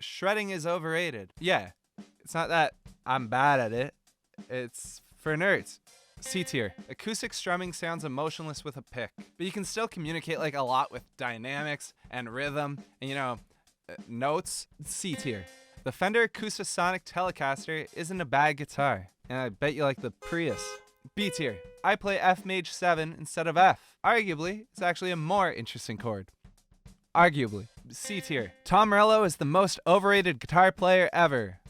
shredding is overrated. Yeah, it's not that I'm bad at it. It's for nerds. C tier. Acoustic strumming sounds emotionless with a pick, but you can still communicate like a lot with dynamics and rhythm and notes. C tier. The Fender Acoustasonic Telecaster isn't a bad guitar, and I bet you like the Prius. B tier. I play F Maj 7 instead of F. Arguably, it's actually a more interesting chord. Arguably. C tier. Tom Morello is the most overrated guitar player ever.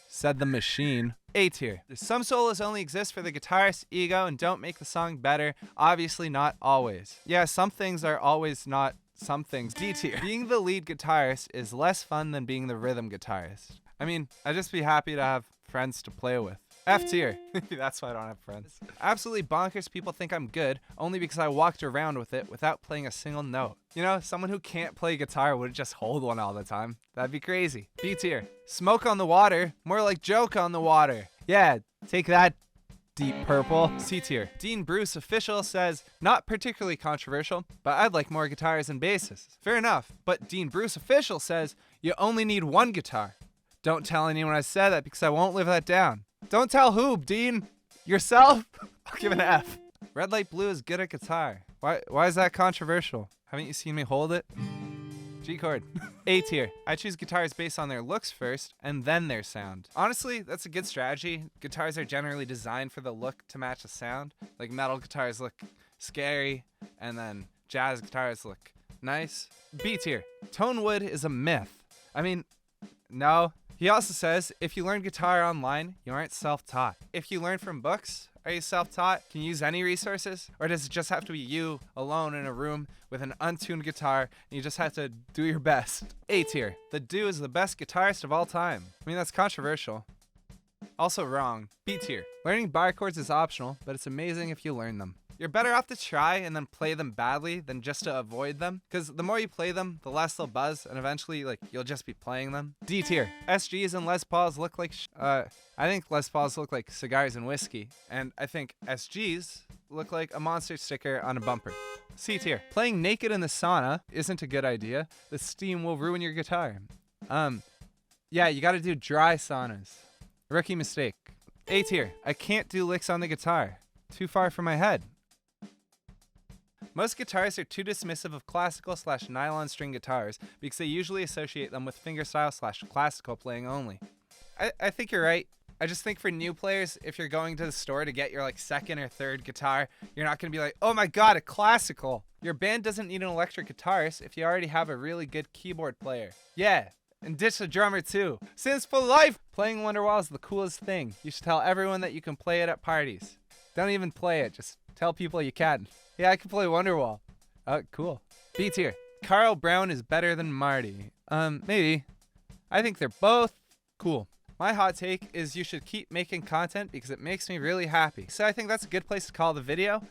Said the machine. A tier. Some solos only exist for the guitarist's ego and don't make the song better. Obviously not always. Yeah, some things are always not some things. D tier. Being the lead guitarist is less fun than being the rhythm guitarist. I mean, I'd just be happy to have friends to play with. F tier. That's why I don't have friends. Absolutely bonkers people think I'm good only because I walked around with it without playing a single note. Someone who can't play guitar would just hold one all the time. That'd be crazy. B tier. Smoke on the water, more like joke on the water. Yeah, take that, Deep Purple. C tier. Dean Bruce official says, not particularly controversial, but I'd like more guitars and basses. Fair enough, but Dean Bruce official says, you only need one guitar. Don't tell anyone I said that because I won't live that down. Don't tell who, Dean? Yourself? I'll give it an F. Red Light Blue is good at guitar. Why is that controversial? Haven't you seen me hold it? G chord. A tier. I choose guitars based on their looks first, and then their sound. Honestly, that's a good strategy. Guitars are generally designed for the look to match the sound. Like metal guitars look scary, and then jazz guitars look nice. B tier. Tone wood is a myth. I mean, no. He also says, if you learn guitar online, you aren't self-taught. If you learn from books, are you self-taught? Can you use any resources? Or does it just have to be you alone in a room with an untuned guitar and you just have to do your best? A tier. The Do is the best guitarist of all time. I mean, that's controversial. Also wrong. B tier. Learning bar chords is optional, but it's amazing if you learn them. You're better off to try and then play them badly than just to avoid them, because the more you play them, the less they'll buzz, and eventually, you'll just be playing them. D tier. SGs and Les Pauls look like I think Les Pauls look like cigars and whiskey, and I think SGs look like a monster sticker on a bumper. C tier. Playing naked in the sauna isn't a good idea. The steam will ruin your guitar. Yeah, you gotta do dry saunas. Rookie mistake. A tier. I can't do licks on the guitar. Too far from my head. Most guitarists are too dismissive of classical/nylon string guitars because they usually associate them with fingerstyle/classical playing only. I think you're right. I just think for new players, if you're going to the store to get your second or third guitar, you're not going to be like, oh my god, a classical. Your band doesn't need an electric guitarist if you already have a really good keyboard player. Yeah, and ditch the drummer too. Sims for life! Playing Wonderwall is the coolest thing. You should tell everyone that you can play it at parties. Don't even play it, just tell people you can. Yeah, I can play Wonderwall. Oh, cool. B tier. Carl Brown is better than Marty. Maybe. I think they're both cool. My hot take is you should keep making content because it makes me really happy. So I think that's a good place to call the video.